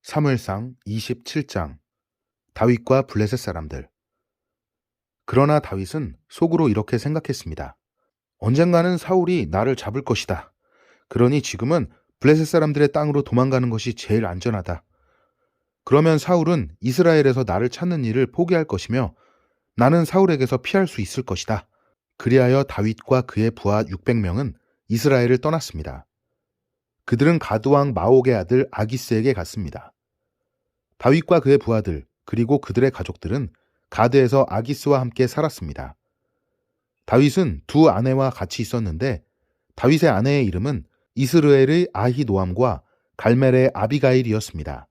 사무엘상 27장 다윗과 블레셋 사람들. 그러나 다윗은 속으로 이렇게 생각했습니다. 언젠가는 사울이 나를 잡을 것이다. 그러니 지금은 블레셋 사람들의 땅으로 도망가는 것이 제일 안전하다. 그러면 사울은 이스라엘에서 나를 찾는 일을 포기할 것이며 나는 사울에게서 피할 수 있을 것이다. 그리하여 다윗과 그의 부하 600명은 이스라엘을 떠났습니다. 그들은 가드왕 마옥의 아들 아기스에게 갔습니다. 다윗과 그의 부하들 그리고 그들의 가족들은 가드에서 아기스와 함께 살았습니다. 다윗은 두 아내와 같이 있었는데 다윗의 아내의 이름은 이스르엘의 아히노암과 갈멜의 아비가일이었습니다.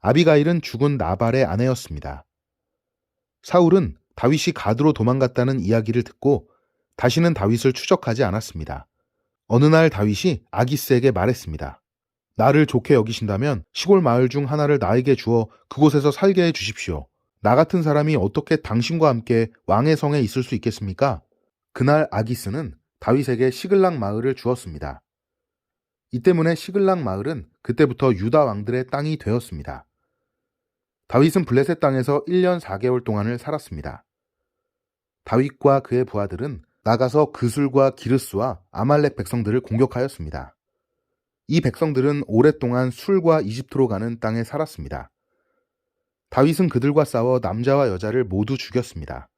아비가일은 죽은 나발의 아내였습니다. 사울은 다윗이 가드로 도망갔다는 이야기를 듣고 다시는 다윗을 추적하지 않았습니다. 어느 날 다윗이 아기스에게 말했습니다. 나를 좋게 여기신다면 시골 마을 중 하나를 나에게 주어 그곳에서 살게 해 주십시오. 나 같은 사람이 어떻게 당신과 함께 왕의 성에 있을 수 있겠습니까? 그날 아기스는 다윗에게 시글락 마을을 주었습니다. 이 때문에 시글락 마을은 그때부터 유다 왕들의 땅이 되었습니다. 다윗은 블레셋 땅에서 1년 4개월 동안을 살았습니다. 다윗과 그의 부하들은 나가서 그술과 기르스와 아말렉 백성들을 공격하였습니다. 이 백성들은 오랫동안 술과 이집트로 가는 땅에 살았습니다. 다윗은 그들과 싸워 남자와 여자를 모두 죽였습니다.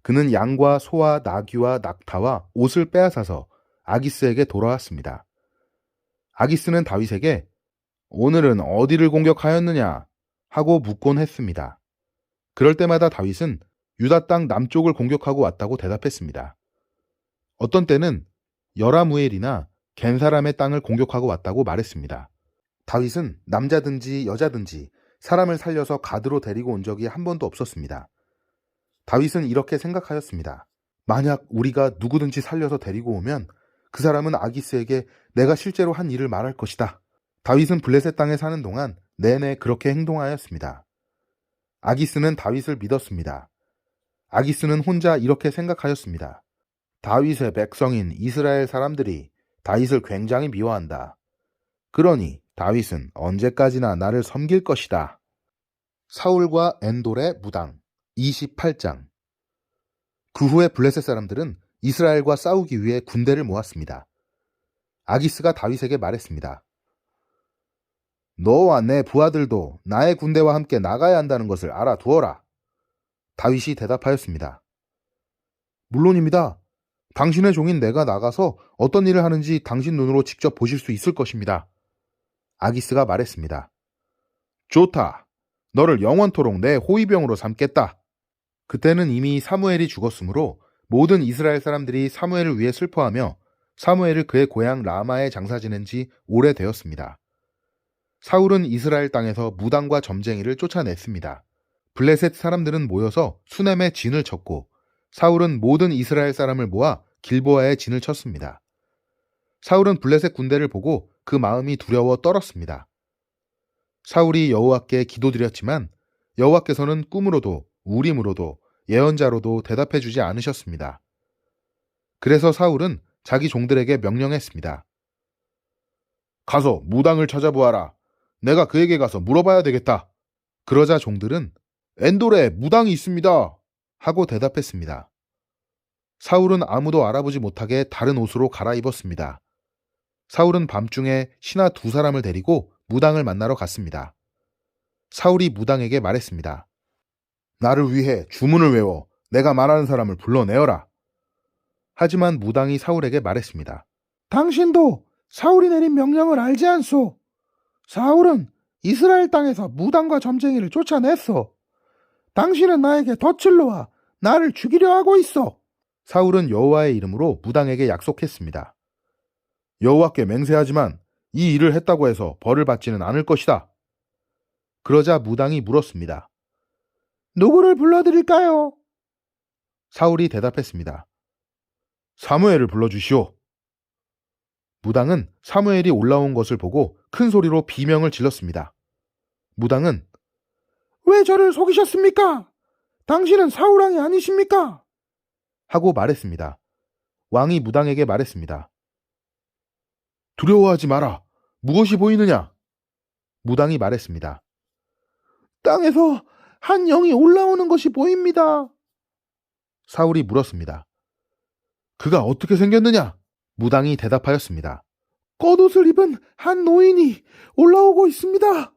그는 양과 소와 나귀와 낙타와 옷을 빼앗아서 아기스에게 돌아왔습니다. 아기스는 다윗에게 오늘은 어디를 공격하였느냐 하고 묻곤 했습니다. 그럴 때마다 다윗은 유다 땅 남쪽을 공격하고 왔다고 대답했습니다. 어떤 때는 여라무엘이나 겐 사람의 땅을 공격하고 왔다고 말했습니다. 다윗은 남자든지 여자든지 사람을 살려서 가드로 데리고 온 적이 한 번도 없었습니다. 다윗은 이렇게 생각하였습니다. 만약 우리가 누구든지 살려서 데리고 오면 그 사람은 아기스에게 내가 실제로 한 일을 말할 것이다. 다윗은 블레셋 땅에 사는 동안 내내 그렇게 행동하였습니다. 아기스는 다윗을 믿었습니다. 아기스는 혼자 이렇게 생각하였습니다. 다윗의 백성인 이스라엘 사람들이 다윗을 굉장히 미워한다. 그러니 다윗은 언제까지나 나를 섬길 것이다. 사울과 엔돌의 무당 28장. 그 후에 블레셋 사람들은 이스라엘과 싸우기 위해 군대를 모았습니다. 아기스가 다윗에게 말했습니다. 너와 내 부하들도 나의 군대와 함께 나가야 한다는 것을 알아두어라. 다윗이 대답하였습니다. 물론입니다. 당신의 종인 내가 나가서 어떤 일을 하는지 당신 눈으로 직접 보실 수 있을 것입니다. 아기스가 말했습니다. 좋다. 너를 영원토록 내 호위병으로 삼겠다. 그때는 이미 사무엘이 죽었으므로 모든 이스라엘 사람들이 사무엘을 위해 슬퍼하며 사무엘을 그의 고향 라마에 장사 지낸 지 오래되었습니다. 사울은 이스라엘 땅에서 무당과 점쟁이를 쫓아냈습니다. 블레셋 사람들은 모여서 수넴에 진을 쳤고 사울은 모든 이스라엘 사람을 모아 길보아에 진을 쳤습니다. 사울은 블레셋 군대를 보고 그 마음이 두려워 떨었습니다. 사울이 여호와께 기도드렸지만 여호와께서는 꿈으로도 우림으로도 예언자로도 대답해 주지 않으셨습니다. 그래서 사울은 자기 종들에게 명령했습니다. 가서 무당을 찾아보아라. 내가 그에게 가서 물어봐야 되겠다. 그러자 종들은 엔돌에 무당이 있습니다. 하고 대답했습니다. 사울은 아무도 알아보지 못하게 다른 옷으로 갈아입었습니다. 사울은 밤중에 신하 2사람을 데리고 무당을 만나러 갔습니다. 사울이 무당에게 말했습니다. 나를 위해 주문을 외워 내가 말하는 사람을 불러내어라. 하지만 무당이 사울에게 말했습니다. 당신도 사울이 내린 명령을 알지 않소? 사울은 이스라엘 땅에서 무당과 점쟁이를 쫓아냈소. 당신은 나에게 덫을 놓아 나를 죽이려 하고 있어. 사울은 여호와의 이름으로 무당에게 약속했습니다. 여호와께 맹세하지만 이 일을 했다고 해서 벌을 받지는 않을 것이다. 그러자 무당이 물었습니다. 누구를 불러드릴까요? 사울이 대답했습니다. 사무엘을 불러주시오. 무당은 사무엘이 올라온 것을 보고 큰 소리로 비명을 질렀습니다. 무당은 왜 저를 속이셨습니까? 당신은 사울왕이 아니십니까? 하고 말했습니다. 왕이 무당에게 말했습니다. 두려워하지 마라. 무엇이 보이느냐? 무당이 말했습니다. 땅에서 한 영이 올라오는 것이 보입니다. 사울이 물었습니다. 그가 어떻게 생겼느냐? 무당이 대답하였습니다. 겉옷을 입은 한 노인이 올라오고 있습니다.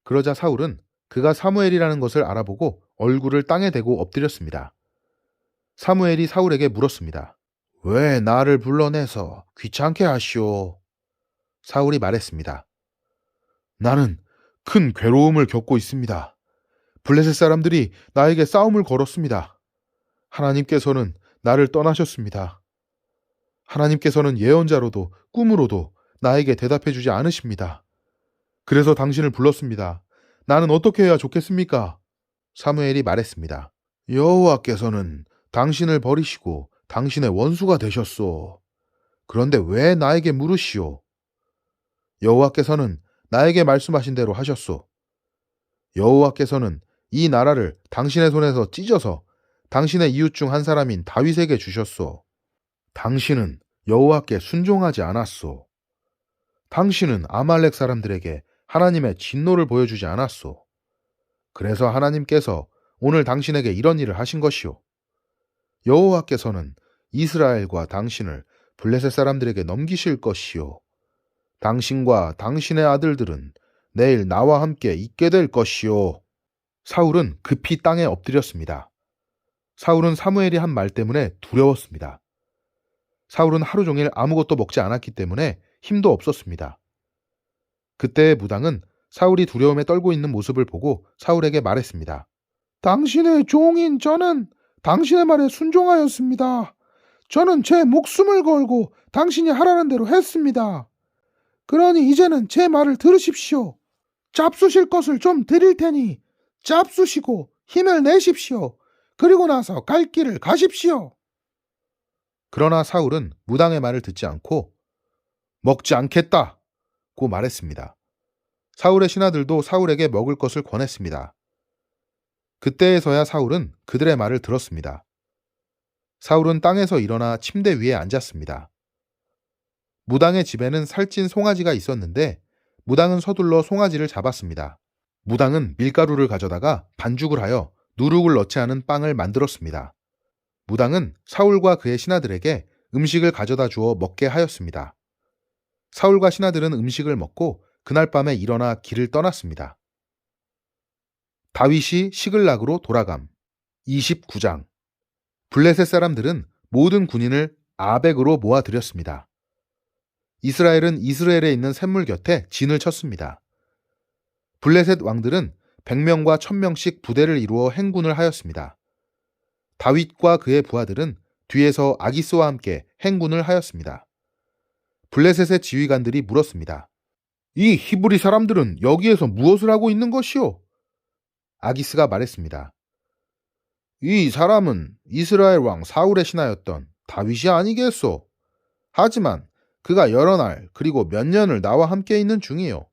그러자 사울은 그가 사무엘이라는 것을 알아보고 얼굴을 땅에 대고 엎드렸습니다. 사무엘이 사울에게 물었습니다. 왜 나를 불러내서 귀찮게 하시오? 사울이 말했습니다. 나는 큰 괴로움을 겪고 있습니다. 블레셋 사람들이 나에게 싸움을 걸었습니다. 하나님께서는 나를 떠나셨습니다. 하나님께서는 예언자로도 꿈으로도 나에게 대답해 주지 않으십니다. 그래서 당신을 불렀습니다. 나는 어떻게 해야 좋겠습니까? 사무엘이 말했습니다. 여호와께서는 당신을 버리시고 당신의 원수가 되셨소. 그런데 왜 나에게 물으시오? 여호와께서는 나에게 말씀하신 대로 하셨소. 여호와께서는 이 나라를 당신의 손에서 찢어서 당신의 이웃 중 한 사람인 다윗에게 주셨소. 당신은 여호와께 순종하지 않았소. 당신은 아말렉 사람들에게 하나님의 진노를 보여주지 않았소. 그래서 하나님께서 오늘 당신에게 이런 일을 하신 것이오. 여호와께서는 이스라엘과 당신을 블레셋 사람들에게 넘기실 것이요. 당신과 당신의 아들들은 내일 나와 함께 있게 될 것이요. 사울은 급히 땅에 엎드렸습니다. 사울은 사무엘이 한 말 때문에 두려웠습니다. 사울은 하루 종일 아무것도 먹지 않았기 때문에 힘도 없었습니다. 그때 무당은 사울이 두려움에 떨고 있는 모습을 보고 사울에게 말했습니다. 당신의 종인 저는 당신의 말에 순종하였습니다. 저는 제 목숨을 걸고 당신이 하라는 대로 했습니다. 그러니 이제는 제 말을 들으십시오. 잡수실 것을 좀 드릴 테니 잡수시고 힘을 내십시오. 그리고 나서 갈 길을 가십시오. 그러나 사울은 무당의 말을 듣지 않고 먹지 않겠다고 말했습니다. 사울의 신하들도 사울에게 먹을 것을 권했습니다. 그때에서야 사울은 그들의 말을 들었습니다. 사울은 땅에서 일어나 침대 위에 앉았습니다. 무당의 집에는 살찐 송아지가 있었는데 무당은 서둘러 송아지를 잡았습니다. 무당은 밀가루를 가져다가 반죽을 하여 누룩을 넣지 않은 빵을 만들었습니다. 무당은 사울과 그의 신하들에게 음식을 가져다 주어 먹게 하였습니다. 사울과 신하들은 음식을 먹고 그날 밤에 일어나 길을 떠났습니다. 다윗이 시글락으로 돌아감. 29장. 블레셋 사람들은 모든 군인을 아벡으로 모아들였습니다. 이스라엘은 이스라엘에 있는 샘물 곁에 진을 쳤습니다. 블레셋 왕들은 100명과 1000명씩 부대를 이루어 행군을 하였습니다. 다윗과 그의 부하들은 뒤에서 아기스와 함께 행군을 하였습니다. 블레셋의 지휘관들이 물었습니다. 이 히브리 사람들은 여기에서 무엇을 하고 있는 것이오? 아기스가 말했습니다. 이 사람은 이스라엘 왕 사울의 신하였던 다윗이 아니겠소? 하지만 그가 여러 날 그리고 몇 년을 나와 함께 있는 중이요.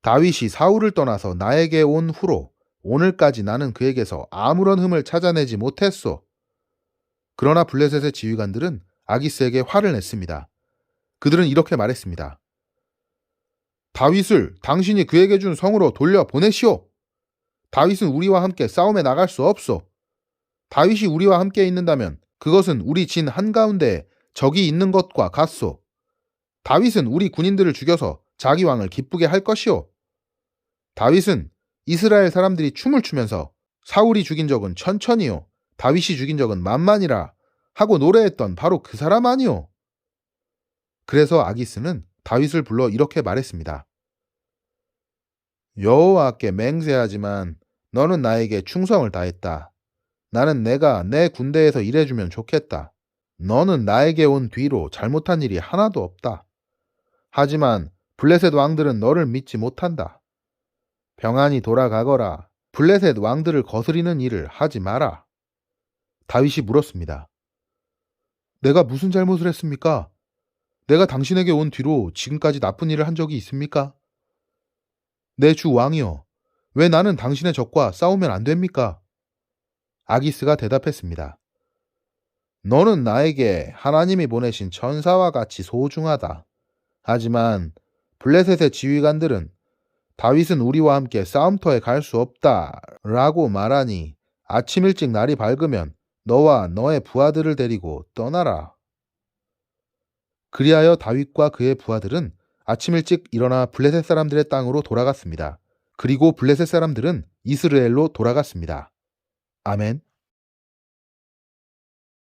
다윗이 사울을 떠나서 나에게 온 후로 오늘까지 나는 그에게서 아무런 흠을 찾아내지 못했소. 그러나 블레셋의 지휘관들은 아기스에게 화를 냈습니다. 그들은 이렇게 말했습니다. 다윗을 당신이 그에게 준 성으로 돌려보내시오. 다윗은 우리와 함께 싸움에 나갈 수 없소. 다윗이 우리와 함께 있는다면 그것은 우리 진 한가운데에 적이 있는 것과 같소. 다윗은 우리 군인들을 죽여서 자기 왕을 기쁘게 할 것이오. 다윗은 이스라엘 사람들이 춤을 추면서 사울이 죽인 적은 천천히요, 다윗이 죽인 적은 만만이라 하고 노래했던 바로 그 사람 아니오. 그래서 아기스는 다윗을 불러 이렇게 말했습니다. 여호와께 맹세하지만 너는 나에게 충성을 다했다. 나는 내가 내 군대에서 일해주면 좋겠다. 너는 나에게 온 뒤로 잘못한 일이 하나도 없다. 하지만 블레셋 왕들은 너를 믿지 못한다. 평안히 돌아가거라. 블레셋 왕들을 거스리는 일을 하지 마라. 다윗이 물었습니다. 내가 무슨 잘못을 했습니까? 내가 당신에게 온 뒤로 지금까지 나쁜 일을 한 적이 있습니까? 내 주 왕이여, 왜 나는 당신의 적과 싸우면 안 됩니까? 아기스가 대답했습니다. 너는 나에게 하나님이 보내신 천사와 같이 소중하다. 하지만 블레셋의 지휘관들은 다윗은 우리와 함께 싸움터에 갈 수 없다 라고 말하니 아침 일찍 날이 밝으면 너와 너의 부하들을 데리고 떠나라. 그리하여 다윗과 그의 부하들은 아침 일찍 일어나 블레셋 사람들의 땅으로 돌아갔습니다. 그리고 블레셋 사람들은 이스라엘로 돌아갔습니다. 아멘.